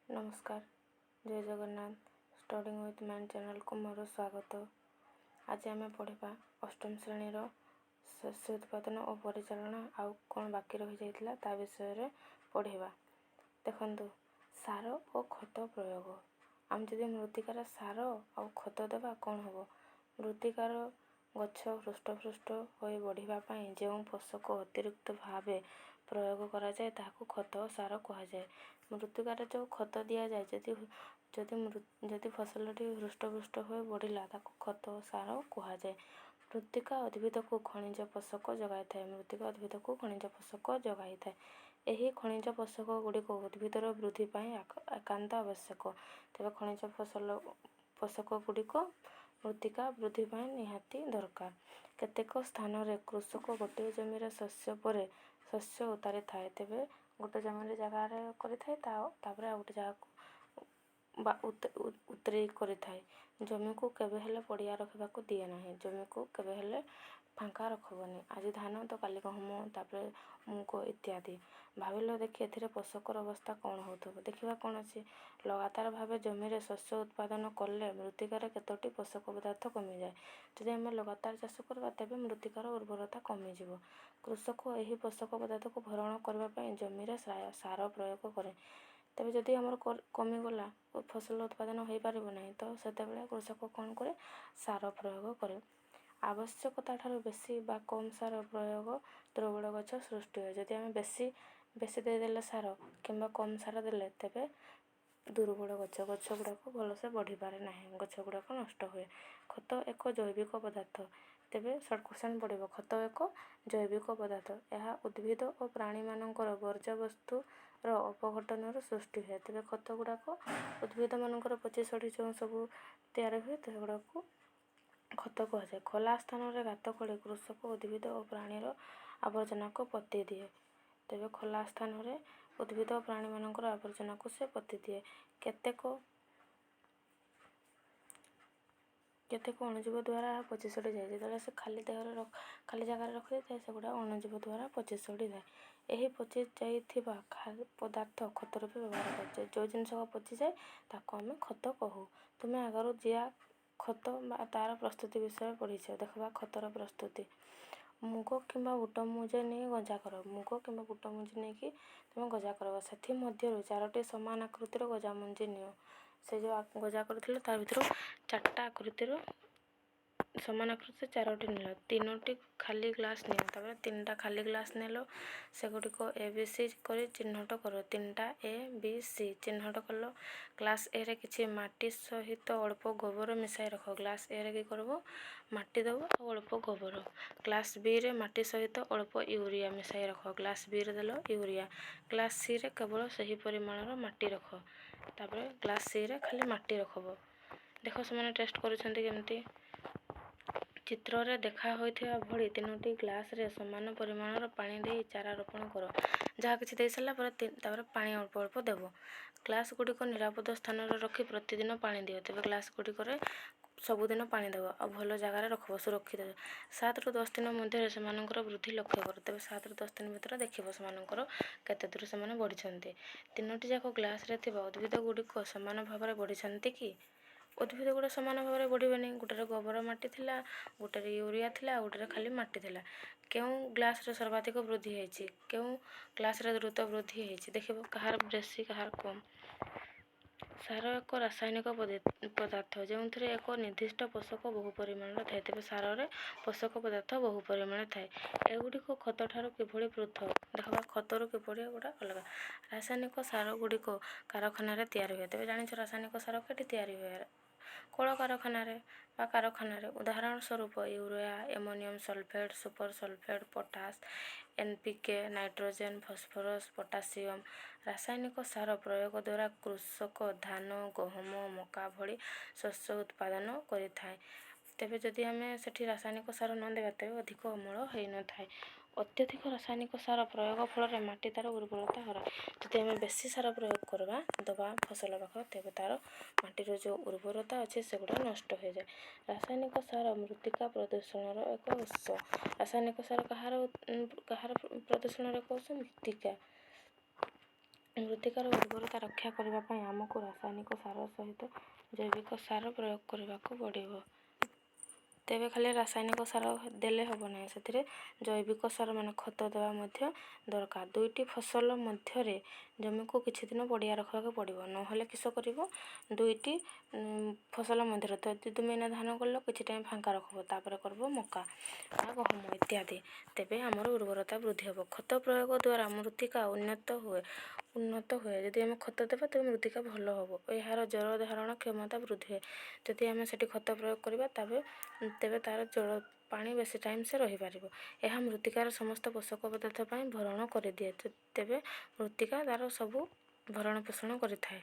नमस्कार, जय Jagannath. Studying with mind channel को मोर स्वागत। आज आम पढ़ा अष्टम श्रेणी शस्य उत्पादन और परिचालना आउ कौन बाकी रही जाइतिला ता विषय पढ़ा। देखु सार और खत प्रयोग। आम जदि मृत्तिकार सार और खत देवा कौन हम मृत्तिकार गछ हृष्टपृष्ट हो बढ़ापी जो पोषक अतिरिक्त भाव प्रयोग करा जाए ताकू खत और सार कहुए। मृत्तिकार जो खत दि जाए जदि फसलटी हृष्टपृष्ट हो बढ़ला ताकू खत और सार कहुए। मृत्तिका उद्भिद को खनिज पोषक जगाई थाए। मृत्तिका उद्भिद को खनिज पोषक जगाई थाए। यही खनिज पोषक गुड़िक उद्भिदर वृद्धि एकांत आवश्यक। तेज खनिज पोषक गुड़िक मृत्तिका वृद्धि निहाती दरकार। केतेक स्थान रे कृषक गोटे जमीन शस्य पर शस्य उतारी थाए। तेबे गोटे जमीन जगार कर गोटे जगह उतरे कर जमी को केबे हेले पड़िया रखा दिए ना। जमी को केबे हेले फांका रखबनी। आज धान तो काली गहम तापर मुग इत्यादि भाविल देखिए एथिरे पोषकर अवस्था कौन हो देखा कौन अच्छी। लगातार भाव जमी शस्य उत्पादन कले मृत्तिकार केतोटी पोषक पदार्थ कमी जाए। जदि आम लगातार चाष करवा तेबे मृत्तिकार उर्वरता कमिज। कृषक यही पोषक पदार्थ को भरण करने जमी सार प्रयोग करे। तेज जदि आमर कमिगला फसल उत्पादन हो पार ना तो सेते कृषक कौन करे सार प्रयोग करे। आवश्यकता ठारू बेसी बा कम सार प्रयोग दुर्बल गछ सृष्टि हुए। जदि आम बेसी देदेले सार कि कम सार देले तेबे दुर्बल गछ गुड़ाक भलसे बढ़ी पारे ना। गछ गुड़ाक नष्ट हुए। खत एक जैविक पदार्थ। तेबे सर्ट क्वेश्चन पड़ो खत एक जैविक पदार्थ। यह उद्भिद और प्राणी मानकर वर्ज्यवस्तु अपघटन सृष्टि हुए। तेबे खत गुड़ाक उद्भिद मानकर पची सड़ी जो सब तैयार हुए से गुड़ाक खत कहुए। खोला स्थान में गात खोली कृषक उद्भिद और प्राणीर आवर्जना को पति दिए। तेबे खोला स्थान में उद्भिद और प्राणी मानकर आवर्जना को से पति दिए। केतेक अणुजीव द्वारा पची सड़ी जाए। जो से खाली देह खाली जगार रखी था से गुड़ा अणुजीव द्वारा पची सड़ी जाए। यही पची जा पदार्थ खत रूपे व्यवहार कर जो जिनस पची जाए ताको आम खत कहू। तुम्हें आगर जिया खत तार प्रस्तुति विषय पढ़ी देखा खतर प्रस्तुति। मुग कि बुट मुजे नहीं गजा कर। मुग कि बुट मुजे नहीं कि तुम गजा कर से मध्य 4टी समान आकृतिर गजा मंजी नियो। से जो गजा कर तार भर 4टा आकृतिर समान आकृति 4टी निल 3टी खाली ग्लास नियो। तापर 3टा खाली ग्लास नेलो से गुड़िक ए बी सी कर चिन्हट कर। 3टा ए बी सी चिन्हट कल। ग्लास ए रे किछि माटी सहित अल्प गोबर मिसाई रख। ग्लास ए रे कि करबो माटी देबो और अल्प गोबर। ग्लास बी रे माटी सहित अल्प यूरिया मिसाई रख। ग्लास बी रे देलो यूरिया। ग्लास सी रे केवल सही परिमाणर माटी रख। तापर ग्लास सी रे खाली माटी रखबो। देखो से टेस्ट करुछंती केमती। चित्र रे देखा होइथिबा भली 3टी ग्लास रे समान परिमाणर पानी दे चारा रोपण कर। जहाँ किछि दे सला पर तापर पानी अल्प अल्प देबो। ग्लास गुड़िक निरापद स्थान रे रखी प्रतिदिन पानी दियो। तेबे ग्लास गुड़िक रे सबुदिन पानी देबो और भल जगार रखबो सुरक्षित। 7 ରୁ 10 दिन मध्य सेमानकर वृद्धि लक्ष्य कर। तेबे 7 ରୁ 10 दिन भितर देखिबो सेमानकर केते दूर सेमाने बढ़िछंती। 3टी जाक ग्लास रे थिबा उद्भिद गुड़िक समान भाव रे बढ़िछंती कि उद्भिद गुड़ा समान भाव में बढ़वे। गोटे गोबर मट्टी थिला गोटे यूरिया थिला गोटे खाली मट्टी थिला। क्यों ग्लास रे सर्वाधिक वृद्धि होइछि क्यों ग्लास रे द्रुत वृद्धि होइछि देखिबो कहार बेसी कहार कम। सार एक रासायनिक पदार्थ जो एक निर्दिष्ट पोषक बहु परिमाण थाए। तेज सार रे पोषक पदार्थ बहु परिमाण थाए। एगुड़िक खत ठारू किभली पृथक देखा खतर किभली गोटा अलग। रासायनिक सार गुड़िक कारखाना तैयारी हुए। तेज जान रासायनिक सार कटी तैयारी हुए कल कारखाना। उदाहरण स्वरूप urea ammonium sulphate super sulphate potash NPK nitrogen phosphorus potassium. रासायनिक सार प्रयोग द्वारा कृषक धान गहम मका भली शस्य उत्पादन करिथाए। तेबे जदि आम से रासायनिक सार न देवा तेबे अधिक अमल हो न थाए। अत्यधिक रासायनिक सार प्रयोग फल माटी तार उर्वरता हरा। जदि आम बेसी सार प्रयोग करवा दबा फसल पाख तेबे तार माटीर जो उर्वरता अच्छे से गुड़ा नष्ट हो जाए। रासायनिक सार मृत्तिका प्रदूषण एक उत्स। रासायनिक सार कहार प्रदूषण एक उत्स मृत्तिका। ମୃତ୍ତିକାର ଉର୍ବରତା ରକ୍ଷା କରିବା ପାଇଁ ଆମକୁ ରାସାୟନିକ ସାର ସହିତ ଜୈବିକ ସାର ପ୍ରୟୋଗ କରିବାକୁ ପଡ଼ିବ। ତେବେ ଖାଲି ରାସାୟନିକ ସାର ଦେଲେ ହେବ ନାହିଁ, ସେଥିରେ ଜୈବିକ ସାର ମାନେ ଖତ ଦେବା ମଧ୍ୟ ଦରକାର। ଦୁଇଟି ଫସଲ ମଧ୍ୟରେ ଜମିକୁ କିଛି ଦିନ ପଡ଼ିଆ ରଖିବାକୁ ପଡ଼ିବ, ନହେଲେ କିସ କରିବ, ଦୁଇଟି ଫସଲ ମଧ୍ୟରେ ଯଦି ତୁମେ ଏଇନା ଧାନ କଲ କିଛି ଟାଇମ୍ ଫାଙ୍କା ରଖିବ, ତାପରେ କରିବ ମକା ବା ଗହମ ଇତ୍ୟାଦି, ତେବେ ଆମର ଉର୍ବରତା ବୃଦ୍ଧି ହେବ। ଖତ ପ୍ରୟୋଗ ଦ୍ୱାରା ମୃତ୍ତିକା ଉନ୍ନତ ହୁଏ। ଯଦି ଆମେ ଖତ ଦେବା ତେବେ ମୃତ୍ତିକା ଭଲ ହେବ, ଏହାର ଜଳ ଧାରଣ କ୍ଷମତା ବୃଦ୍ଧି ହୁଏ। ଯଦି ଆମେ ସେଠି ଖତ ପ୍ରୟୋଗ କରିବା ତେବେ ତା'ର ଜଳ ପାଣି ବେଶୀ ଟାଇମ୍ ସେ ରହିପାରିବ। ଏହା ମୃତ୍ତିକାର ସମସ୍ତ ପୋଷକ ପଦାର୍ଥ ପାଇଁ ଭରଣ କରିଦିଏ, ତେବେ ମୃତ୍ତିକା ତା'ର ସବୁ ଭରଣ ପୋଷଣ କରିଥାଏ।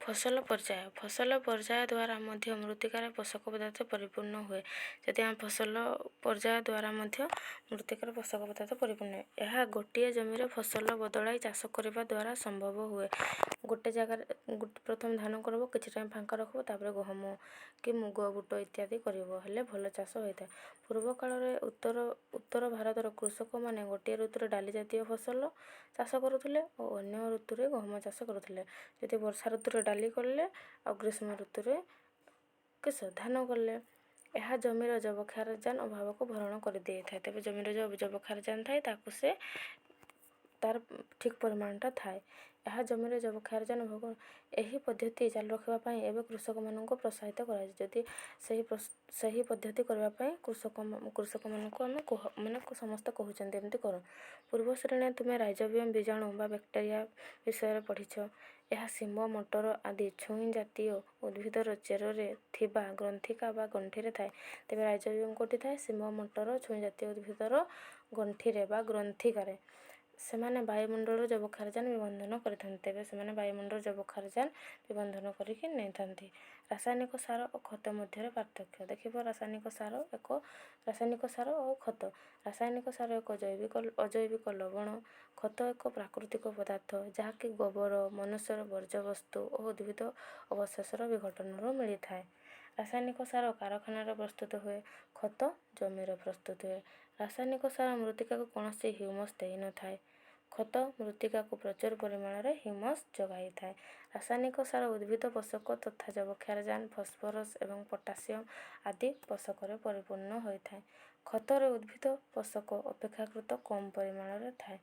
ଫସଲ ପର୍ଯ୍ୟାୟ ଦ୍ୱାରା ମଧ୍ୟ ମୃତ୍ତିକାର ପୋଷକ ପଦାର୍ଥ ପରିପୂର୍ଣ୍ଣ ହୁଏ। ଯଦି ଆମେ ଫସଲ ପର୍ଯ୍ୟାୟ ଦ୍ୱାରା ମଧ୍ୟ ମୃତ୍ତିକାର ପୋଷକ ପଦାର୍ଥ ପରିପୂର୍ଣ୍ଣ ହୁଏ। ଏହା ଗୋଟିଏ ଜମିରେ ଫସଲ ବଦଳାଇ ଚାଷ କରିବା ଦ୍ୱାରା ସମ୍ଭବ ହୁଏ। ଗୋଟେ ଜାଗାରେ ପ୍ରଥମେ ଧାନ କରିବ, କିଛି ଟାଇମ୍ ଫାଙ୍କା ରଖିବ, ତାପରେ ଗହମ କି ମୁଗ ବୁଟ ଇତ୍ୟାଦି କରିବ, ହେଲେ ଭଲ ଚାଷ ହୋଇଥାଏ। ପୂର୍ବ କାଳରେ ଉତ୍ତର ଭାରତର କୃଷକମାନେ ଗୋଟିଏ ଋତୁରେ ଡାଲି ଜାତୀୟ ଫସଲ ଚାଷ କରୁଥିଲେ ଓ ଅନ୍ୟ ଋତୁରେ ଗହମ ଚାଷ କରୁଥିଲେ। ଯଦି ବର୍ଷା ଋତୁରେ ଡାଲି କଲେ ଆଉ ଗ୍ରୀଷ୍ମ ଋତୁରେ ଧାନ କଲେ, ଏହା ଜମିର ଯବକ୍ଷାରଜାନ ଅଭାବକୁ ଭରଣ କରିଦେଇଥାଏ। ତେବେ ଜମିର ଯେଉଁ ଯବକ୍ଷାରଜାନ ଥାଏ ତାକୁ ତାର ଠିକ୍ ପରିମାଣଟା ଥାଏ। ଏହା ଜମିର ଯବକ୍ଷାରଜାନ ଅଭାବ। ଏହି ପଦ୍ଧତି ଚାଲୁ ରଖିବା ପାଇଁ ଏବେ କୃଷକମାନଙ୍କୁ ପ୍ରୋତ୍ସାହିତ କରାଯାଏ। ଯଦି ସେହି ପଦ୍ଧତି କରିବା ପାଇଁ କୃଷକମାନଙ୍କୁ ଆମେ ସମସ୍ତେ କହୁଛନ୍ତି ଏମିତି କର। ପୂର୍ବ ଶ୍ରେଣୀରେ ତୁମେ ରାଇଜୋବିୟମ୍ ବୀଜାଣୁ ବା ବ୍ୟାକ୍ଟେରିଆ ବିଷୟରେ ପଢ଼ିଛ। ଏହା ଶିମ୍ବ, ମଟର ଆଦି ଛୁଇଁ ଜାତୀୟ ଉଦ୍ଭିଦର ଚେରରେ ଥିବା ଗ୍ରନ୍ଥିକା ବା ଗଣ୍ଠିରେ ଥାଏ। ତେବେ ରାଇଜୋବିୟମ୍ କୋଉଠି ଥାଏ? ଶିମ୍ବ, ମଟର, ଛୁଇଁ ଜାତୀୟ ଉଦ୍ଭିଦର ଗଣ୍ଠିରେ ବା ଗ୍ରନ୍ଥିକାରେ। ସେମାନେ ବାୟୁମଣ୍ଡଳର ଯବକ୍ଷାରଜାନ ବିବନ୍ଧନ କରିଥାନ୍ତି। ତେବେ ସେମାନେ ବାୟୁମଣ୍ଡଳର ଯବକ୍ଷାରଜାନ ବିବନ୍ଧନ କରିକି ନେଇଥାନ୍ତି। ରାସାୟନିକ ସାର ଓ ଖତ ମଧ୍ୟରେ ପାର୍ଥକ୍ୟ ଦେଖିବ। ରାସାୟନିକ ସାର ଓ ଖତ। ରାସାୟନିକ ସାର ଏକ ଅଜୈବିକ ଲବଣ। ଖତ ଏକ ପ୍ରାକୃତିକ ପଦାର୍ଥ, ଯାହାକି ଗୋବର, ମନୁଷ୍ୟର ବର୍ଜ୍ୟବସ୍ତୁ ଓ ଉଦ୍ଭିଦ ଅବଶେଷର ବିଘଟନରୁ ମିଳିଥାଏ। ରାସାୟନିକ ସାର କାରଖାନାରେ ପ୍ରସ୍ତୁତ ହୁଏ, ଖତ ଜମିରେ ପ୍ରସ୍ତୁତ ହୁଏ। ରାସାୟନିକ ସାର ମୃତ୍ତିକାକୁ କୌଣସି ହ୍ୟୁମସ୍ ଦେଇନଥାଏ। ଖତ ମୃତ୍ତିକାକୁ ପ୍ରଚୁର ପରିମାଣରେ ହ୍ୟୁମସ୍ ଯୋଗାଇଥାଏ। ରାସାୟନିକ ସାର ଉଦ୍ଭିଦ ପୋଷକ ତଥା ଯବକ୍ଷାରଜାନ, ଫସ୍ଫରସ୍ ଏବଂ ପଟାସିୟମ୍ ଆଦି ପୋଷକରେ ପରିପୂର୍ଣ୍ଣ ହୋଇଥାଏ। ଖତରେ ଉଦ୍ଭିଦ ପୋଷକ ଅପେକ୍ଷାକୃତ କମ୍ ପରିମାଣରେ ଥାଏ।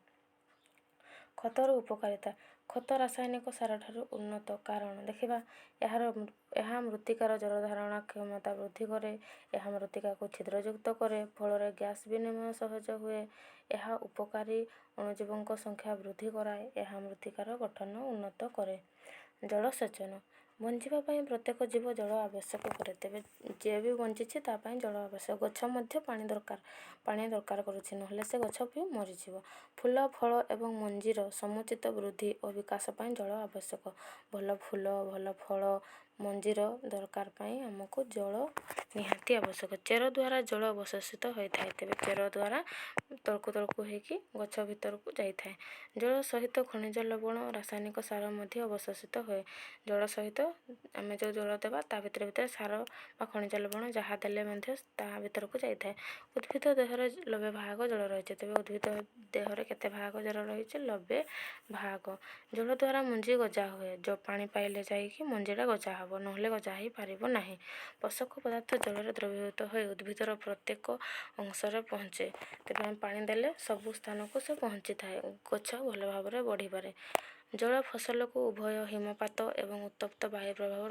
ଖତର ଉପକାରିତା। ଖତ ରାସାୟନିକ ସାରଠାରୁ ଉନ୍ନତ କାରଣ ଦେଖିବା, ଏହା ମୃତ୍ତିକାର ଜଳ ଧାରଣ କ୍ଷମତା ବୃଦ୍ଧି କରେ। ଏହା ମୃତ୍ତିକାକୁ ଛିଦ୍ରଯୁକ୍ତ କରେ, ଫଳରେ ଗ୍ୟାସ୍ ବିନିମୟ ସହଜ ହୁଏ। ଏହା ଉପକାରୀ ଅଣୁଜୀବଙ୍କ ସଂଖ୍ୟା ବୃଦ୍ଧି କରାଏ। ଏହା ମୃତ୍ତିକାର ଗଠନ ଉନ୍ନତ କରେ। ଜଳସେଚନ। ବଞ୍ଚିବା ପାଇଁ ପ୍ରତ୍ୟେକ ଜୀବ ଜଳ ଆବଶ୍ୟକ କରେ। ତେବେ ଯିଏ ବି ବଞ୍ଚିଛି ତା ପାଇଁ ଜଳ ଆବଶ୍ୟକ। ଗଛ ମଧ୍ୟ ପାଣି ଦରକାର କରୁଛି, ନହେଲେ ସେ ଗଛ ବି ମରିଯିବ। ଫୁଲ, ଫଳ ଏବଂ ମଞ୍ଜିର ସମୁଚିତ ବୃଦ୍ଧି ଓ ବିକାଶ ପାଇଁ ଜଳ ଆବଶ୍ୟକ। ଭଲ ଫୁଲ, ଭଲ ଫଳ, ମଞ୍ଜିର ଦରକାର ପାଇଁ ଆମକୁ ଜଳ ନିହାତି ଆବଶ୍ୟକ। ଚେର ଦ୍ୱାରା ଜଳ ଅବଶୋଷିତ ହୋଇଥାଏ। ତେବେ ଚେର ଦ୍ୱାରା ତଳକୁ ହେଇକି ଗଛ ଭିତରକୁ ଯାଇଥାଏ। ଜଳ ସହିତ ଖଣିଜ ଲବଣ, ରାସାୟନିକ ସାର ମଧ୍ୟ ଅବଶୋଷିତ ହୁଏ। ଜଳ ସହିତ ଆମେ ଯେଉଁ ଜଳ ଦେବା ତା ଭିତରେ ସାର ବା ଖଣିଜ ଲବଣ ଯାହା ଦେଲେ ମଧ୍ୟ ତାହା ଭିତରକୁ ଯାଇଥାଏ। ଉଦ୍ଭିଦ ଦେହରେ 90 ଭାଗ ଜଳ ରହିଛି। ତେବେ ଉଦ୍ଭିଦ ଦେହରେ କେତେ ଭାଗ ଜଳ ରହିଛି? 90 ଭାଗ। ଜଳ ଦ୍ୱାରା ମଞ୍ଜି ଗଜା ହୁଏ। ପାଣି ପାଇଲେ ଯାଇକି ମଞ୍ଜିଟା ଗଜା ହେବ, ନହେଲେ ଗଜା ହେଇପାରିବ ନାହିଁ। ପୋଷକ ପଦାର୍ଥ ଜଳରେ ଦ୍ରବୀଭୂତ ହୋଇ ଉଦ୍ଭିଦର ପ୍ରତ୍ୟେକ ଅଂଶରେ ପହଞ୍ଚେ। ତେବେ ଆମେ ପାଣି ଦେଲେ ସବୁ ସ୍ଥାନକୁ ସେ ପହଞ୍ଚିଥାଏ, ଗଛ ଭଲ ଭାବରେ ବଢ଼ିପାରେ। ଜଳ ଫସଲକୁ ଉଭୟ ହିମପାତ ଏବଂ ଉତ୍ତପ୍ତ ବାୟୁ ପ୍ରଭାବ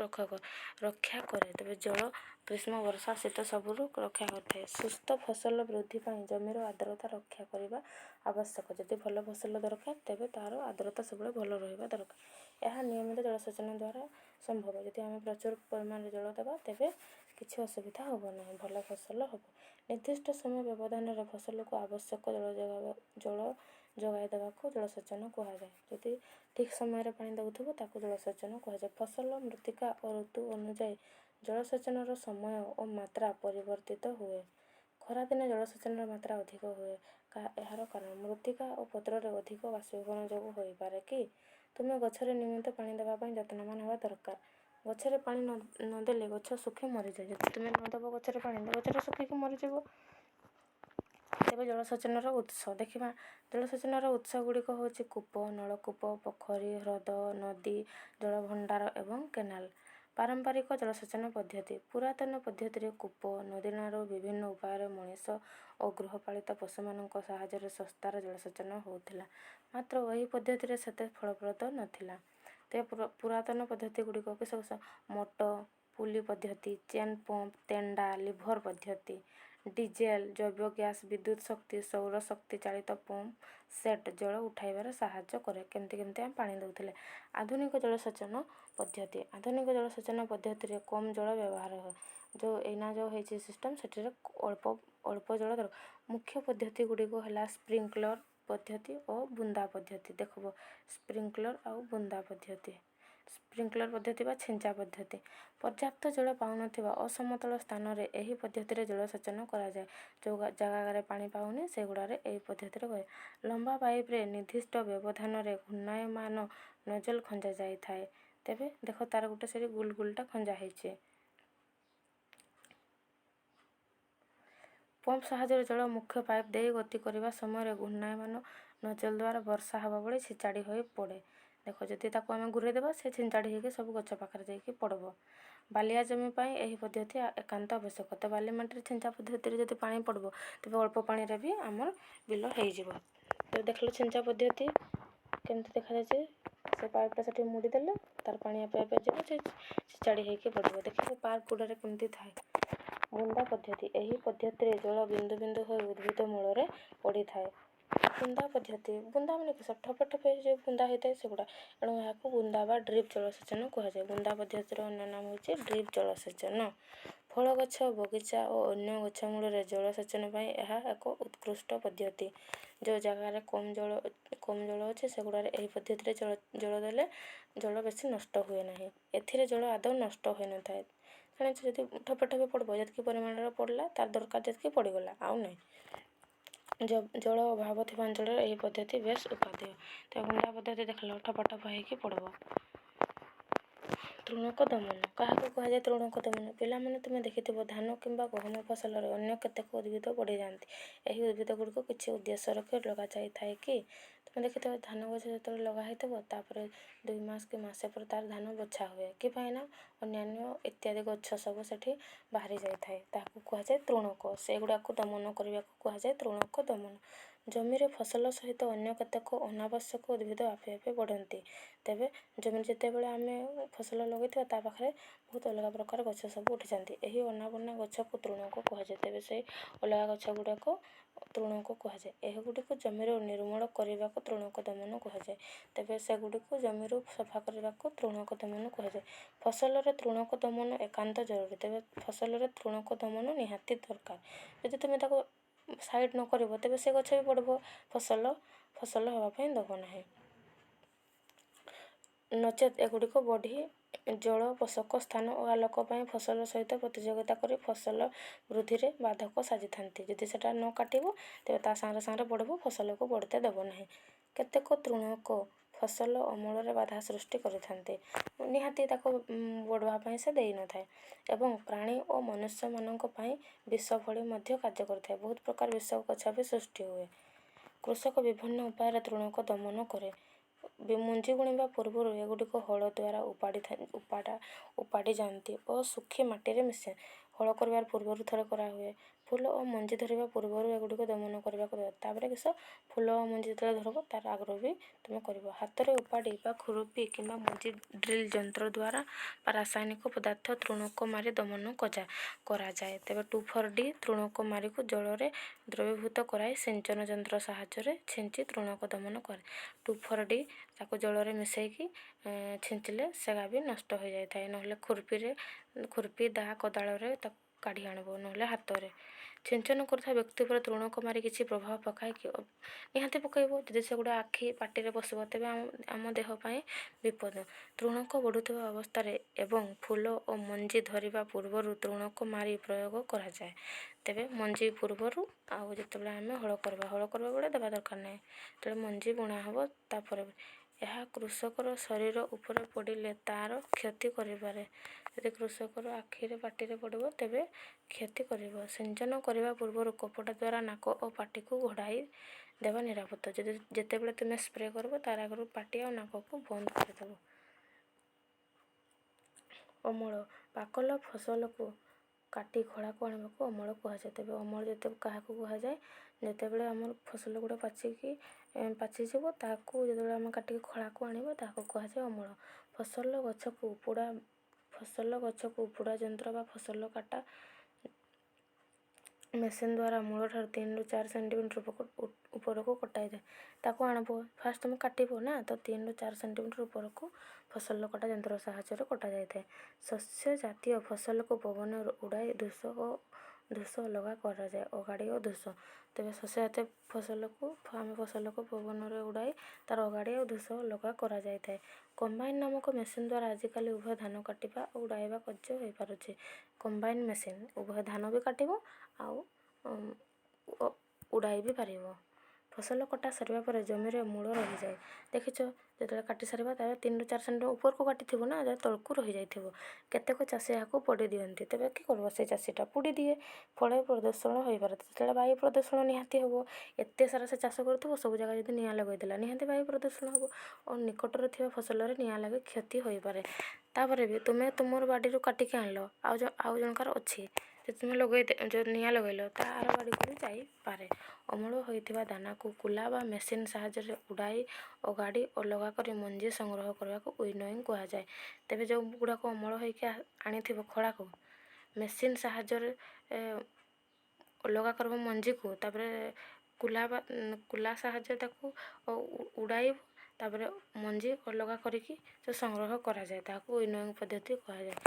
ରକ୍ଷା କରେ। ତେବେ ଜଳ ଗ୍ରୀଷ୍ମ, ବର୍ଷା, ଶୀତ ସବୁରୁ ରକ୍ଷା କରିଥାଏ। ସୁସ୍ଥ ଫସଲ ବୃଦ୍ଧି ପାଇଁ ଜମିର ଆର୍ଦ୍ରତା ରକ୍ଷା କରିବା ଆବଶ୍ୟକ। ଯଦି ଭଲ ଫସଲ ଦରକାର ତେବେ ତାର ଆର୍ଦ୍ରତା ସବୁବେଳେ ଭଲ ରହିବା ଦରକାର। ଏହା ନିୟମିତ ଜଳସେଚନ ଦ୍ୱାରା ସମ୍ଭବ। ଯଦି ଆମେ ପ୍ରଚୁର ପରିମାଣରେ ଜଳ ଦେବା ତେବେ କିଛି ଅସୁବିଧା ହେବ ନାହିଁ, ଭଲ ଫସଲ ହେବ। ନିର୍ଦ୍ଦିଷ୍ଟ ସମୟ ବ୍ୟବଧାନରେ ଫସଲକୁ ଆବଶ୍ୟକ ଜଳ ଯୋଗାଇ ଦେବାକୁ ଜଳସେଚନ କୁହାଯାଏ। ଯଦି ଠିକ୍ ସମୟରେ ପାଣି ଦେଉଥିବ ତାକୁ ଜଳସେଚନ କୁହାଯାଏ। ଫସଲ, ମୃତ୍ତିକା ଓ ଋତୁ ଅନୁଯାୟୀ ଜଳସେଚନର ସମୟ ଓ ମାତ୍ରା ପରିବର୍ତ୍ତିତ ହୁଏ। ଖରାଦିନେ ଜଳସେଚନର ମାତ୍ରା ଅଧିକ ହୁଏ। ଏହାର କାରଣ ମୃତ୍ତିକା ଓ ପତ୍ରରେ ଅଧିକ ବାଷ୍ପୀଭବନ ଯୋଗୁଁ ହୋଇପାରେ କି? ତୁମେ ଗଛରେ ନିୟମିତ ପାଣି ଦେବା ପାଇଁ ଯତ୍ନବାନ ହେବା ଦରକାର। ଗଛରେ ପାଣି ନଦେଲେ ଗଛ ଶୁଖି ମରିଯାଏ। ଯଦି ତୁମେ ନ ଦେବ ଗଛରେ ପାଣି, ଗଛଟା ଶୁଖିକି ମରିଯିବ। ତେବେ ଜଳସେଚନର ଉତ୍ସ ଦେଖିବା। ଜଳସେଚନର ଉତ୍ସ ଗୁଡ଼ିକ ହେଉଛି କୂପ, ନଳକୂପ, ପୋଖରୀ, ହ୍ରଦ, ନଦୀ, ଜଳଭଣ୍ଡାର ଏବଂ କେନାଲ। ପାରମ୍ପରିକ ଜଳସେଚନ ପଦ୍ଧତି। ପୁରାତନ ପଦ୍ଧତିରେ କୂପ, ନଦୀନାଳ ବିଭିନ୍ନ ଉପାୟରେ ମଣିଷ ଓ ଗୃହପାଳିତ ପଶୁମାନଙ୍କ ସାହାଯ୍ୟରେ ଶସ୍ତାର ଜଳସେଚନ ହେଉଥିଲା। ମାତ୍ର ଏହି ପଦ୍ଧତିରେ ସେତେ ଫଳପ୍ରଦ ନଥିଲା। ତେବେ ପୁରାତନ ପଦ୍ଧତି ଗୁଡ଼ିକ କିସ ମୋଟ ପୁଲି ପଦ୍ଧତି, ଚେନ୍ ପମ୍ପ, ତେଣ୍ଡା, ଲିଭର ପଦ୍ଧତି, ଡିଜେଲ, ଜୈବ ଗ୍ୟାସ, ବିଦ୍ୟୁତ ଶକ୍ତି, ସୌରଶକ୍ତି ଚାଳିତ ପମ୍ପ ସେଟ୍ ଜଳ ଉଠାଇବାରେ ସାହାଯ୍ୟ କରେ। କେମିତି ଆମେ ପାଣି ଦେଉଥିଲେ। ଆଧୁନିକ ଜଳସେଚନ ପଦ୍ଧତି। ଆଧୁନିକ ଜଳସେଚନ ପଦ୍ଧତିରେ କମ୍ ଜଳ ବ୍ୟବହାର ହୁଏ। ଏଇନା ହେଇଛି ସିଷ୍ଟମ ସେଥିରେ ଅଳ୍ପ ଜଳ ଦରକାର। ମୁଖ୍ୟ ପଦ୍ଧତି ଗୁଡ଼ିକ ହେଲା ସ୍ପ୍ରିଙ୍କଲର ପଦ୍ଧତି ଓ ବୁନ୍ଦା ପଦ୍ଧତି। ଦେଖିବ ସ୍ପ୍ରିଙ୍କଲର ଆଉ ବୁନ୍ଦା ପଦ୍ଧତି। ସ୍ପ୍ରିଙ୍କଲର ପଦ୍ଧତି ବା ଛିଞ୍ଚା ପଦ୍ଧତି। ପର୍ଯ୍ୟାପ୍ତ ଜଳ ପାଉନଥିବା ଅସମତଳ ସ୍ଥାନରେ ଏହି ପଦ୍ଧତିରେ ଜଳସେଚନ କରାଯାଏ। ଯେଉଁ ଜାଗାରେ ପାଣି ପାଉନି ସେଗୁଡ଼ାରେ ଏହି ପଦ୍ଧତିରେ ହୁଏ। ଲମ୍ବା ପାଇପ୍ରେ ନିର୍ଦ୍ଦିଷ୍ଟ ବ୍ୟବଧାନରେ ଘୂର୍ଣ୍ଣାୟମାନ ନୋଜଲ ଖଞ୍ଜା ଯାଇଥାଏ। ତେବେ ଦେଖ ତାର ଗୋଟେ ସେଠି ଗୁଲଟା ଖଞ୍ଜା ହେଇଛି। ପମ୍ପ ସାହାଯ୍ୟରେ ଜଳ ମୁଖ୍ୟ ପାଇପ୍ ଦେଇ ଗତି କରିବା ସମୟରେ ଘୂର୍ଣ୍ଣାୟମାନ ନୋଜଲ ଦ୍ୱାରା ବର୍ଷା ହେବା ଭଳି ଛିଞ୍ଚାଡ଼ି ହୋଇ ପଡ଼େ। ଦେଖ ଯଦି ତାକୁ ଆମେ ଘୂରେଇ ଦେବା ସେ ଛିଞ୍ଚାଡ଼ି ହେଇକି ସବୁ ଗଛ ପାଖରେ ଯାଇକି ପଡ଼ିବ। ବାଲିଆ ଜମି ପାଇଁ ଏହି ପଦ୍ଧତି ଏକାନ୍ତ ଆବଶ୍ୟକ। ତ ବାଲି ମାଟିରେ ଛିଞ୍ଚା ପଦ୍ଧତିରେ ଯଦି ପାଣି ପଡ଼ିବ ତେବେ ଅଳ୍ପ ପାଣିରେ ବି ଆମର ବିଲ ହେଇଯିବ। ତେବେ ଦେଖିଲ ଛିଞ୍ଚା ପଦ୍ଧତି କେମିତି ଦେଖାଯାଉଛି। ସେ ପାଇପ୍ଟା ସେଠି ମୁଡ଼ି ଦେଲେ ତାର ପାଣି ଆପେ ଆପେ ଯିବ ସେ ଛିଞ୍ଚାଡ଼ି ହେଇକି ପଡ଼ିବ। ଦେଖିବ ପାର୍କ ଗୁଡ଼ାରେ କେମିତି ଥାଏ। ବୁନ୍ଦା ପଦ୍ଧତି। ଏହି ପଦ୍ଧତିରେ ଜଳ ବିନ୍ଦୁ ବିନ୍ଦୁ ହୋଇ ଉଦ୍ଭିଦ ମୂଳରେ ପଡ଼ିଥାଏ। ବୁନ୍ଦା ପଦ୍ଧତି। ବୁନ୍ଦା ମାନେ କିସ ଠୋପେ ଠୋପେ ଯେଉଁ ବୁନ୍ଦା ହେଇଥାଏ ସେଗୁଡ଼ା। ଏଣୁ ଏହାକୁ ବୁନ୍ଦା ବା ଡ୍ରିପ୍ ଜଳସେଚନ କୁହାଯାଏ। ବୁନ୍ଦା ପଦ୍ଧତିର ଅନ୍ୟ ନାମ ହେଉଛି ଡ୍ରିପ୍ ଜଳସେଚନ। ଫଳ ଗଛ, ବଗିଚା ଓ ଅନ୍ୟ ଗଛ ମୂଳରେ ଜଳସେଚନ ପାଇଁ ଏହା ଏକ ଉତ୍କୃଷ୍ଟ ପଦ୍ଧତି। ଯେଉଁ ଜାଗାରେ କମ୍ ଜଳ ଅଛି ସେଗୁଡ଼ାରେ ଏହି ପଦ୍ଧତିରେ ଜଳ ଦେଲେ ଜଳ ବେଶୀ ନଷ୍ଟ ହୁଏ ନାହିଁ। ଏଥିରେ ଜଳ ଆଦୌ ନଷ୍ଟ ହୋଇନଥାଏ। ଜାଣିଛ ଯଦି ଠୋପେ ଠୋପେ ପଡ଼ିବ ଯେତିକି ପରିମାଣରେ ପଡ଼ିଲା ତାର ଦରକାର ଯେତିକି ପଡ଼ିଗଲା ଆଉ ନାହିଁ। ଜଳ ଅଭାବ ଥିବା ଅଞ୍ଚଳରେ ଏହି ପଦ୍ଧତି ବେଶ ଉପାଦେୟ। ତ ବୁନ୍ଦା ପଦ୍ଧତି ଦେଖିଲ ଠୋପା ଠୋପା ହେଇକି ପଡ଼ିବ। ତୃଣକ ଦମନ। କାହାକୁ କୁହାଯାଏ ତୃଣକ ଦମନ? ପିଲାମାନେ ତୁମେ ଦେଖିଥିବ ଧାନ କିମ୍ବା ଗହମ ଫସଲରେ ଅନ୍ୟ କେତେକ ଉଦ୍ଭିଦ ବଢ଼ିଯାଆନ୍ତି। ଏହି ଉଦ୍ଭିଦ ଗୁଡ଼ିକୁ କିଛି ଉଦ୍ଦେଶ୍ୟ ରଖି ଲଗାଯାଇଥାଏ କି? ତୁମେ ଦେଖିଥିବ ଧାନ ଗଛ ଯେତେବେଳେ ଲଗା ହେଇଥିବ ତାପରେ 2 ମାସ କି ମାସେ ପରେ ତାର ଧାନ ବଛା ହୁଏ। କି ପାଇଁ ନା ଅନ୍ୟାନ୍ୟ ଇତ୍ୟାଦି ଗଛ ସବୁ ସେଠି ବାହାରି ଯାଇଥାଏ। ତାହାକୁ କୁହାଯାଏ ତୃଣକ। ସେଗୁଡ଼ାକୁ ଦମନ କରିବାକୁ କୁହାଯାଏ ତୃଣକ ଦମନ। ଜମିରେ ଫସଲ ସହିତ ଅନ୍ୟ କେତେକ ଅନାବଶ୍ୟକ ଉଦ୍ଭିଦ ଆପେ ଆପେ ବଢ଼ନ୍ତି। ତେବେ ଜମିରେ ଯେତେବେଳେ ଆମେ ଫସଲ ଲଗାଇଥିବା ତା ପାଖରେ ବହୁତ ଅଲଗା ପ୍ରକାର ଗଛ ସବୁ ଉଠିଯାନ୍ତି। ଏହି ଅନାବନା ଗଛକୁ ତୃଣକ କୁହାଯାଏ। ତେବେ ସେଇ ଅଲଗା ଗଛ ଗୁଡ଼ାକ ତୃଣକ କୁହାଯାଏ। ଏଗୁଡ଼ିକୁ ଜମିରୁ ନିର୍ମୂଳ କରିବାକୁ ତୃଣକ ଦମନ କୁହାଯାଏ। ତେବେ ସେଗୁଡ଼ିକୁ ଜମିରୁ ସଫା କରିବାକୁ ତୃଣକ ଦମନ କୁହାଯାଏ। ଫସଲରେ ତୃଣକ ଦମନ ଏକାନ୍ତ ଜରୁରୀ। ତେବେ ଫସଲରେ ତୃଣକ ଦମନ ନିହାତି ଦରକାର। ଯଦି ତୁମେ ତାକୁ ସାଇଡ଼୍ ନ କରିବ ତେବେ ସେ ଗଛ ବି ପଡ଼ିବ ଫସଲ ହେବା ପାଇଁ ଦେବ ନାହିଁ। ନଚେତ୍ ଏଗୁଡ଼ିକ ବଢ଼ି ଜଳ, ପୋଷକ ସ୍ଥାନ ଓ ଆଲୋକ ପାଇଁ ଫସଲ ସହିତ ପ୍ରତିଯୋଗିତା କରି ଫସଲ ବୃଦ୍ଧିରେ ବାଧକ ସାଜିଥାନ୍ତି। ଯଦି ସେଟା ନ କାଟିବ ତେବେ ତା ସାଙ୍ଗରେ ବଢ଼ିବ, ଫସଲକୁ ବଢ଼ିତେ ଦେବ ନାହିଁ। କେତେକ ତୃଣକ ଫସଲ ଅମଳରେ ବାଧା ସୃଷ୍ଟି କରିଥାନ୍ତି। ନିହାତି ତାକୁ ବଢ଼ିବା ପାଇଁ ସେ ଦେଇନଥାଏ ଏବଂ ପ୍ରାଣୀ ଓ ମନୁଷ୍ୟମାନଙ୍କ ପାଇଁ ବିଷ ଭଳି ମଧ୍ୟ କାର୍ଯ୍ୟ କରିଥାଏ। ବହୁତ ପ୍ରକାର ବିଷ ଗଛ ବି ସୃଷ୍ଟି ହୁଏ। କୃଷକ ବିଭିନ୍ନ ଉପାୟରେ ତୃଣକ ଦମନ କରେ। ମଞ୍ଜି ବୁଣିବା ପୂର୍ବରୁ ଏଗୁଡ଼ିକ ହଳ ଦ୍ୱାରା ଉପାଡ଼ି ଯାଆନ୍ତି ଓ ଶୁଖି ମାଟିରେ ମିଶେ। ହଳ କରିବାର ପୂର୍ବରୁ ଥରେ କରାହୁଏ। ଫୁଲ ଓ ମଞ୍ଜି ଧରିବା ପୂର୍ବରୁ ଏଗୁଡ଼ିକ ଦମନ କରିବାକୁ ଦେବ। ତାପରେ କିସ ଫୁଲ ଓ ମଞ୍ଜି ଯେତେବେଳେ ଧରିବ ତାର ଆଗରୁ ବି ତୁମେ କରିବ। ହାତରେ ଉପାଡ଼ି ବା ଖୁରପି କିମ୍ବା ମଞ୍ଜି ଡ୍ରିଲ୍ ଯନ୍ତ୍ର ଦ୍ୱାରା ବା ରାସାୟନିକ ପଦାର୍ଥ ତୃଣକ ମାରି ଦମନ କରାଯାଏ। ତେବେ 2,4-D ତୃଣକ ମାରିକୁ ଜଳରେ ଦ୍ରବୀଭୂତ କରାଇ ସିଞ୍ଚନ ଯନ୍ତ୍ର ସାହାଯ୍ୟରେ ଛିଞ୍ଚି ତୃଣକ ଦମନ କରେ। 2,4-D ତାକୁ ଜଳରେ ମିଶାଇକି ଛିଞ୍ଚିଲେ ସେଗା ବି ନଷ୍ଟ ହୋଇଯାଇଥାଏ। ନହେଲେ ଖୁରପି ଦା କୋଦାଳରେ ତାକୁ କାଢ଼ି ଆଣିବ, ନହେଲେ ହାତରେ। ଛିଞ୍ଚନ କରୁଥିବା ବ୍ୟକ୍ତି ଉପରେ ତୃଣକ ମାରି କିଛି ପ୍ରଭାବ ପକାଏ କି? ନିହାତି ପକାଇବ। ଯଦି ସେଗୁଡ଼ା ଆଖି ପାଟିରେ ପଶିବ ତେବେ ଆମ ଦେହ ପାଇଁ ବିପଦ। ତୃଣକ ବଢ଼ୁଥିବା ଅବସ୍ଥାରେ ଏବଂ ଫୁଲ ଓ ମଞ୍ଜି ଧରିବା ପୂର୍ବରୁ ତୃଣକ ମାରି ପ୍ରୟୋଗ କରାଯାଏ। ତେବେ ମଞ୍ଜି ପୂର୍ବରୁ ଆଉ ଯେତେବେଳେ ଆମେ ହଳ କରିବା ବେଳେ ଦେବା ଦରକାର ନାହିଁ। ଯେତେବେଳେ ମଞ୍ଜି ବୁଣା ହେବ ତାପରେ ଏହା କୃଷକର ଶରୀର ଉପରେ ପଡ଼ିଲେ ତାର କ୍ଷତି କରିପାରେ। ଯଦି କୃଷକର ଆଖିରେ ପାଟିରେ ପଡ଼ିବ ତେବେ କ୍ଷତି କରିବ। ସିଞ୍ଚନ କରିବା ପୂର୍ବରୁ କପଡ଼ା ଦ୍ୱାରା ନାକ ଓ ପାଟିକୁ ଘୋଡ଼ାଇ ଦେବା ନିରାପଦ। ଯେତେବେଳେ ତୁମେ ସ୍ପ୍ରେ କରିବ ତାର ଆଗରୁ ପାଟି ଆଉ ନାକକୁ ବନ୍ଦ କରିଦେବ। ଅମଳ ପାକଳ ଫସଲକୁ କାଟି ଖଳାକୁ ଆଣିବାକୁ ଅମଳ କୁହାଯାଏ। ତେବେ ଅମଳ କାହାକୁ କୁହାଯାଏ? ଯେତେବେଳେ ଆମର ଫସଲ ଗୁଡ଼ା ପାଚିଯିବ ତାକୁ ଯେତେବେଳେ ଆମେ କାଟିକି ଖଳାକୁ ଆଣିବା ତାହାକୁ କୁହାଯାଏ ଅମଳ। ଫସଲ ଗଛକୁ ଉପୁଡ଼ା ଯନ୍ତ୍ର ବା ଫସଲ କାଟା ମେସିନ୍ ଦ୍ୱାରା ମୂଳଠାରୁ 3 ରୁ 4 ସେଣ୍ଟିମିଟର ଉପରକୁ କଟାଯାଏ। ତାକୁ ଆଣିବ ଫାଷ୍ଟ ତୁମେ କାଟିବ ନା, ତ 3 ରୁ 4 ସେଣ୍ଟିମିଟର ଉପରକୁ ଫସଲ କଟା ଯନ୍ତ୍ର ସାହାଯ୍ୟରେ କଟାଯାଇଥାଏ। ଶସ୍ୟ ଜାତୀୟ ଫସଲକୁ ପବନରେ ଉଡ଼ାଇ ଧୂସ ଅଲଗା କରାଯାଏ। ଅଗାଡ଼ି ଓ ଧୂସ। ତେବେ ଶସ୍ୟ ଜାତୀୟ ଫସଲକୁ ପବନରେ ଉଡ଼ାଇ ତାର ଅଗାଡ଼ି ଓ ଧୂସ ଅଲଗା କରାଯାଇଥାଏ। କମ୍ବାଇନ୍ ନାମକ ମେସିନ୍ ଦ୍ୱାରା ଆଜିକାଲି ଉଭୟ ଧାନ କାଟିବା ଓ ଉଡ଼ାଇବା କାର୍ଯ୍ୟ ହୋଇପାରୁଛି। କମ୍ବାଇନ୍ ମେସିନ୍ ଉଭୟ ଧାନ ବି କାଟିବ ଆଉ ଉଡ଼ାଇ ବି ପାରିବ। ଫସଲ କଟା ସରିବା ପରେ ଜମିରେ ମୂଳ ରହିଯାଏ। ଦେଖିଛ, ଯେତେବେଳେ କାଟି ସାରିବା ତାପରେ 3 ରୁ 4 ସେଣ୍ଟିମିଟର ଉପରକୁ କାଟିଥିବ ନା, ଯାହା ତଳକୁ ରହିଯାଇଥିବ। କେତେକ ଚାଷୀ ଏହାକୁ ପୋଡ଼ି ଦିଅନ୍ତି। ତେବେ କି କରିବ? ସେ ଚାଷୀଟା ପୋଡ଼ି ଦିଏ। ଫଳରେ ପ୍ରଦୂଷଣ ହୋଇପାରେ। ଯେତେବେଳେ ବାୟୁ ପ୍ରଦୂଷଣ ନିହାତି ହେବ। ଏତେ ସାରା ସେ ଚାଷ କରୁଥିବ, ସବୁ ଜାଗା ଯଦି ନିଆଁ ଲଗାଇଦେଲା ନିହାତି ବାୟୁ ପ୍ରଦୂଷଣ ହେବ ଓ ନିକଟରେ ଥିବା ଫସଲରେ ନିଆଁ ଲାଗି କ୍ଷତି ହୋଇପାରେ। ତାପରେ ବି ତୁମେ ତୁମର ବାଡ଼ିରୁ କାଟିକି ଆଣିଲ, ଆଉ ଜଣକାର ଅଛି, ଯଦି ତୁମେ ନିଆଁ ଲଗାଇଲ ତା ଆର ବାଡ଼ିକୁ ବି ଯାଇପାରେ। ଅମଳ ହୋଇଥିବା ଦାନାକୁ କୁଲା ବା ମେସିନ୍ ସାହାଯ୍ୟରେ ଉଡ଼ାଇ ଅଗାଡ଼ି ଅଲଗା କରି ମଞ୍ଜି ସଂଗ୍ରହ କରିବାକୁ ୱିନୋଇଂ କୁହାଯାଏ। ତେବେ ଯେଉଁ ଗୁଡ଼ାକ ଅମଳ ହୋଇକି ଆଣିଥିବ ଖଳାକୁ, ମେସିନ୍ ସାହାଯ୍ୟରେ ଅଲଗା କରିବ ମଞ୍ଜିକୁ, ତାପରେ କୁଲା ସାହାଯ୍ୟରେ ତାକୁ ଉଡ଼ାଇବ, ତାପରେ ମଞ୍ଜି ଅଲଗା କରିକି ସଂଗ୍ରହ କରାଯାଏ। ତାହାକୁ ୱିନୋଇଂ ପଦ୍ଧତି କୁହାଯାଏ।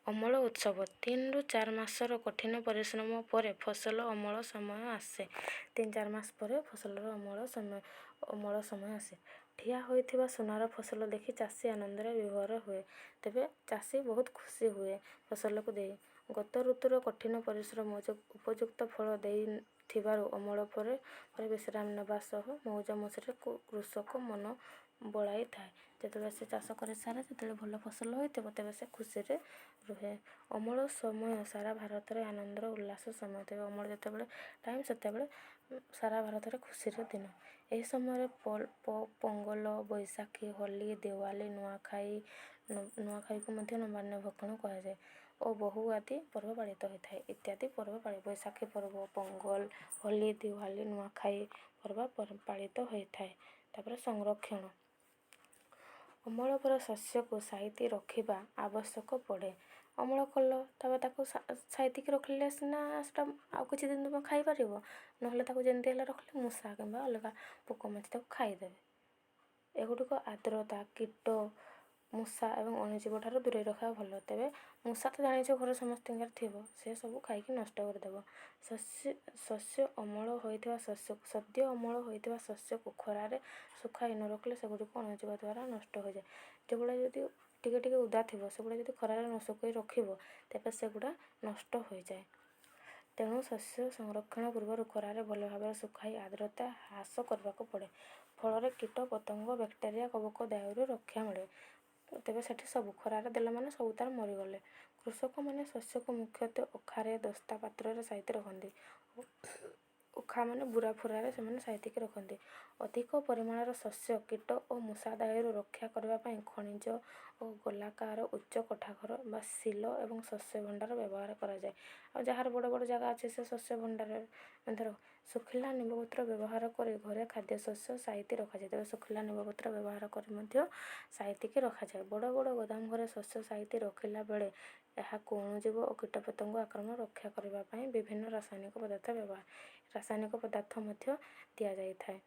ଅମଳ ଉତ୍ସବ 3 ରୁ 4 ମାସର କଠିନ ପରିଶ୍ରମ ପରେ ଫସଲ ଅମଳ ସମୟ ଆସେ। 3-4 ମାସ ପରେ ଫସଲର ଅମଳ ସମୟ ଆସେ। ଠିଆ ହୋଇଥିବା ସୁନାର ଫସଲ ଦେଖି ଚାଷୀ ଆନନ୍ଦରେ ବିଭୋର ହୁଏ। ତେବେ ଚାଷୀ ବହୁତ ଖୁସି ହୁଏ ଫସଲକୁ ଦେଇ। ଗତ ଋତୁର କଠିନ ପରିଶ୍ରମ ଉପଯୁକ୍ତ ଫଳ ଦେଇଥିବାରୁ ଅମଳ ପରେ ବିଶ୍ରାମ ନେବା ସହ ମଉଜ ମଜଲିସରେ କୃଷକ ମନ ବଳାଇଥାଏ। ଯେତେବେଳେ ସେ ଚାଷ କରିସାରେ, ଯେତେବେଳେ ଭଲ ଫସଲ ହୋଇଥିବ ତେବେ ସେ ଖୁସିରେ ରୁହେ। ଅମଳ ସମୟ ସାରା ଭାରତରେ ଆନନ୍ଦର ଉଲ୍ଲାସ ସମୟ। ତେବେ ଅମଳ ଯେତେବେଳେ ଟାଇମ୍, ସେତେବେଳେ ସାରା ଭାରତରେ ଖୁସିର ଦିନ। ଏହି ସମୟରେ ପୋଙ୍ଗଲ, ବୈଶାଖୀ, ହୋଲି, ଦିୱାଲି, ନୂଆଖାଇକୁ ମଧ୍ୟ ନବାନ୍ନ ଭକ୍ଷଣ କୁହାଯାଏ ଓ ବହୁ ଆଦି ପର୍ବ ପାଳିତ ହୋଇଥାଏ। ଇତ୍ୟାଦି ପର୍ବ ବୈଶାଖୀ ପର୍ବ, ପୋଙ୍ଗଲ, ହୋଲି, ଦିୱାଲି, ନୂଆଖାଇ ପର୍ବ ପାଳିତ ହୋଇଥାଏ। ତାପରେ ସଂରକ୍ଷଣ। ଅମଳ ପରେ ଶସ୍ୟକୁ ସାଇତି ରଖିବା ଆବଶ୍ୟକ ପଡ଼େ। ଅମଳ କଲ, ତାପରେ ତାକୁ ସାଇତିକି ରଖିଲେ ସିନା ସେଟା ଆଉ କିଛି ଦିନ ତୁମେ ଖାଇପାରିବ। ନହେଲେ ତାକୁ ଯେମିତି ହେଲେ ରଖିଲେ ମୂଷା କିମ୍ବା ଅଲଗା ପୋକମାଛି ତାକୁ ଖାଇଦେବେ। ଏଗୁଡ଼ିକ ଆର୍ଦ୍ରତା, କୀଟ, ମୂଷା ଏବଂ ଅଣୁଜୀବ ଠାରୁ ଦୂରେଇ ରଖିବା ଭଲ। ତେବେ ମୂଷା ତ ଜାଣିଛ ଘରେ ସମସ୍ତଙ୍କର ଥିବ, ସେ ସବୁ ଖାଇକି ନଷ୍ଟ କରିଦେବ। ସଦ୍ୟ ଅମଳ ହୋଇଥିବା ଶସ୍ୟକୁ ଖରାରେ ଶୁଖାଇ ନ ରଖିଲେ ସେଗୁଡ଼ିକୁ ଅଣୁଜୀବ ଦ୍ୱାରା ନଷ୍ଟ ହୋଇଯାଏ। ଯେଗୁଡ଼ା ଯଦି ଟିକେ ଓଦା ଥିବ, ସେଗୁଡ଼ା ଯଦି ଖରାରେ ନ ଶୁଖାଇ ରଖିବ ତେବେ ସେଗୁଡ଼ା ନଷ୍ଟ ହୋଇଯାଏ। ତେଣୁ ଶସ୍ୟ ସଂରକ୍ଷଣ ପୂର୍ବରୁ ଖରାରେ ଭଲ ଭାବରେ ଶୁଖାଇ ଆର୍ଦ୍ରତା ହ୍ରାସ କରିବାକୁ ପଡ଼େ। ଫଳରେ କୀଟ, ପତଙ୍ଗ, ବ୍ୟାକ୍ଟେରିଆ, କବକ ଦାଉରୁ ରକ୍ଷା ମିଳେ। ତେବେ ସେଠି ସବୁ ଖରାରେ ଦେଲେ ମାନେ ସବୁ ତାର ମରିଗଲେ। କୃଷକମାନେ ଶସ୍ୟକୁ ମୁଖ୍ୟତଃ ଅଖାରେ ଦସ୍ତା ପାତ୍ରରେ ସାଇତି ରଖନ୍ତି। ଅଖା ମାନେ ବୁରା ଫୁରାରେ ସେମାନେ ସାଇତିକି ରଖନ୍ତି। ଅଧିକ ପରିମାଣର ଶସ୍ୟ କୀଟ ଓ ମୂଷା ଦାଉରୁ ରକ୍ଷା କରିବା ପାଇଁ ଖଣିଜ ଓ ଗୋଲାକାର ଉଚ୍ଚ କୋଠାଘର ବା ସିଲ ଏବଂ ଶସ୍ୟ ଭଣ୍ଡାର ବ୍ୟବହାର କରାଯାଏ। ଆଉ ଯାହାର ବଡ଼ ବଡ଼ ଜାଗା ଅଛି ସେ ଶସ୍ୟ ଭଣ୍ଡାରରେ ମଧ୍ୟ ଶୁଖିଲା ନିମ୍ବପତ୍ର ବ୍ୟବହାର କରି ଘରେ ଖାଦ୍ୟଶସ୍ୟ ସାଇତି ରଖାଯାଏ। ତେବେ ଶୁଖିଲା ନିମ୍ବପତ୍ର ବ୍ୟବହାର କରି ମଧ୍ୟ ସାଇତିକି ରଖାଯାଏ। ବଡ଼ ବଡ଼ ଗୋଦାମ ଘରେ ଶସ୍ୟ ସାଇତି ରଖିଲା ବେଳେ ଏହାକୁ ଅଣୁଜୀବ ଓ କୀଟପତଙ୍ଗ ଆକ୍ରମଣ ରକ୍ଷା କରିବା ପାଇଁ ବିଭିନ୍ନ ରାସାୟନିକ ପଦାର୍ଥ ମଧ୍ୟ ଦିଆଯାଇଥାଏ।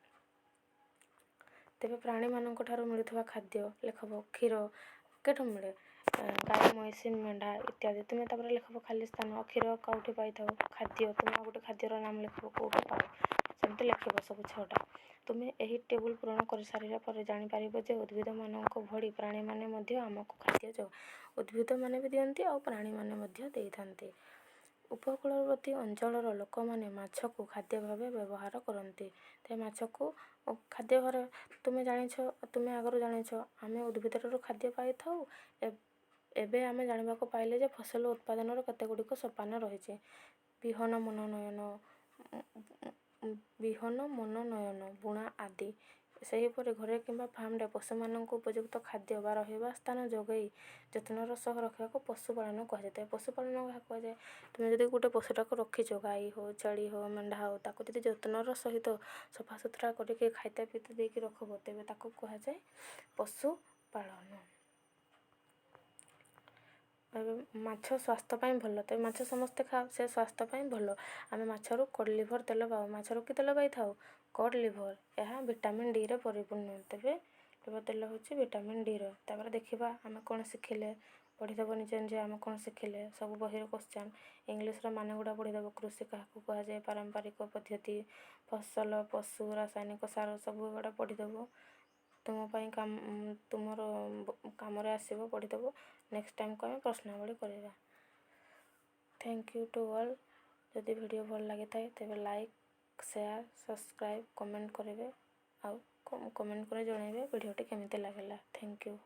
ତେବେ ପ୍ରାଣୀମାନଙ୍କ ଠାରୁ ମିଳୁଥିବା ଖାଦ୍ୟ ଲେଖବ। କ୍ଷୀର କେଉଁଠୁ ମିଳେ? ଗାଈ, ମଇଁଷି, ମେଣ୍ଢା ଇତ୍ୟାଦି। ତୁମେ ତାପରେ ଲେଖବ ଖାଲି ସ୍ଥାନ। କ୍ଷୀର କେଉଁଠି ପାଇଥାଉ? ଖାଦ୍ୟ, ତୁମେ ଆଉ ଗୋଟେ ଖାଦ୍ୟର ନାମ ଲେଖିବ କେଉଁଠି ପାଉ। ସେମିତି ଲେଖିବ ସବୁ 6ଟା। ତୁମେ ଏହି ଟେବୁଲ ପୂରଣ କରିସାରିଲା ପରେ ଜାଣିପାରିବ ଯେ ଉଦ୍ଭିଦମାନଙ୍କ ଭଳି ପ୍ରାଣୀମାନେ ମଧ୍ୟ ଆମକୁ ଖାଦ୍ୟ ଉଦ୍ଭିଦମାନେ ବି ଦିଅନ୍ତି ଆଉ ପ୍ରାଣୀମାନେ ମଧ୍ୟ ଦେଇଥାନ୍ତି। ଉପକୂଳବର୍ତ୍ତୀ ଅଞ୍ଚଳର ଲୋକମାନେ ମାଛକୁ ଖାଦ୍ୟ ଭାବେ ବ୍ୟବହାର କରନ୍ତି। ତେବେ ମାଛକୁ ଖାଦ୍ୟ ଭାବରେ ତୁମେ ଆଗରୁ ଜାଣିଛ ଆମେ ଉଦ୍ଭିଦଠାରୁ ଖାଦ୍ୟ ପାଇଥାଉ ଏବେ ଆମେ ଜାଣିବାକୁ ପାଇଲେ ଯେ ଫସଲ ଉତ୍ପାଦନର କେତେଗୁଡ଼ିକ ସୋପାନ ରହିଛି। ବିହନ ମନୋନୟନ, ବୁଣା ଆଦି। ସେହିପରି ଘରେ କିମ୍ବା ଫାର୍ମରେ ପଶୁମାନଙ୍କୁ ଉପଯୁକ୍ତ ଖାଦ୍ୟ ବା ରହିବା ସ୍ଥାନ ଯୋଗାଇ ଯତ୍ନର ସହ ରଖିବାକୁ ପଶୁପାଳନ କୁହାଯାଇଥାଏ। ପଶୁପାଳନ ଯାହା କୁହାଯାଏ, ତୁମେ ଯଦି ଗୋଟେ ପଶୁଟାକୁ ରଖିଛ, ଗାଈ ହଉ, ଛେଳି ହଉ, ମେଣ୍ଢା ହଉ, ତାକୁ ଯଦି ଯତ୍ନର ସହିତ ସଫାସୁତୁରା କରିକି ଖାଇତେ ପିଇତେ ଦେଇକି ରଖିବ, ତେବେ ତାକୁ କୁହାଯାଏ ପଶୁପାଳନ। ଏବେ ମାଛ ସ୍ୱାସ୍ଥ୍ୟ ପାଇଁ ଭଲ, ତେବେ ମାଛ ସମସ୍ତେ ଖାଉ, ସେ ସ୍ୱାସ୍ଥ୍ୟ ପାଇଁ ଭଲ। ଆମେ ମାଛରୁ କଡ଼ ଲିଭର ତେଲ ପାଉ। ମାଛରୁ କି ତେଲ ପାଇଥାଉ? କଡ଼ ଲିଭର। ଏହା ଭିଟାମିନ୍ ଡିରେ ପରିପୂର୍ଣ୍ଣ। ତେବେ ଲିଭର ତେଲ ହେଉଛି ଭିଟାମିନ୍ ଡିର। ତାପରେ ଦେଖିବା ଆମେ କ'ଣ ଶିଖିଲେ। ପଢ଼ିଦେବ ନିଜେ ନିଜେ ଆମେ କ'ଣ ଶିଖିଲେ। ସବୁ ବହିର କ୍ୱେଶ୍ଚନ୍ ଇଂଲିଶର ମାନେ ଗୁଡ଼ା ପଢ଼ିଦେବ। କୃଷି କାହାକୁ କୁହାଯାଏ, ପାରମ୍ପରିକ ପଦ୍ଧତି, ଫସଲ, ପଶୁ, ରାସାୟନିକ ସାର ସବୁ ଗୁଡ଼ା ପଢ଼ିଦେବ। ତୁମର କାମରେ ଆସିବ, ପଢ଼ିଦେବ। ନେକ୍ସଟ ଟାଇମ୍କୁ ଆମେ ପ୍ରଶ୍ନାବଳୀ କରିବା। Thank you to all. ଯଦି ଭିଡ଼ିଓ ଭଲ ଲାଗିଥାଏ ତେବେ ଲାଇକ୍, ସେୟାର, ସବସ୍କ୍ରାଇବ୍, କମେଣ୍ଟ କରିବେ। ଆଉ କମେଣ୍ଟ କରି ଜଣାଇବେ ଭିଡ଼ିଓଟି କେମିତି ଲାଗିଲା। Thank you.